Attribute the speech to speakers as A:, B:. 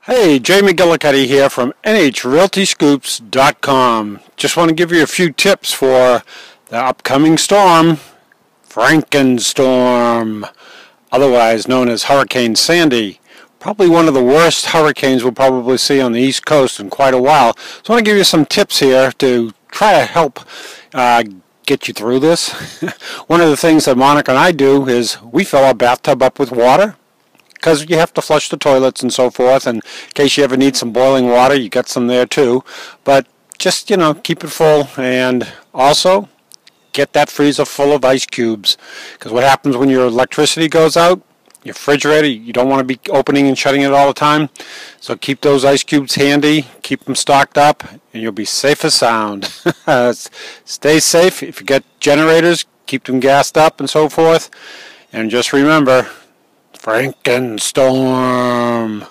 A: Hey, Jay McGillicuddy here from NHRealtyScoops.com. Just want to give you a few tips for the upcoming storm, Frankenstorm, otherwise known as Hurricane Sandy. Probably one of the worst hurricanes we'll probably see on the East Coast in quite a while. So I want to give you some tips here to try to help get you through this. One of the things that Monica and I do is we fill our bathtub up with water, because you have to flush the toilets and so forth, and in case you ever need some boiling water, you get some there too. But just, keep it full, and also get that freezer full of ice cubes, because what happens when your electricity goes out, your refrigerator, you don't want to be opening and shutting it all the time. So keep those ice cubes handy, keep them stocked up, and you'll be safe as sound. Stay safe. If you get generators, keep them gassed up and so forth. And just remember, Frankenstorm.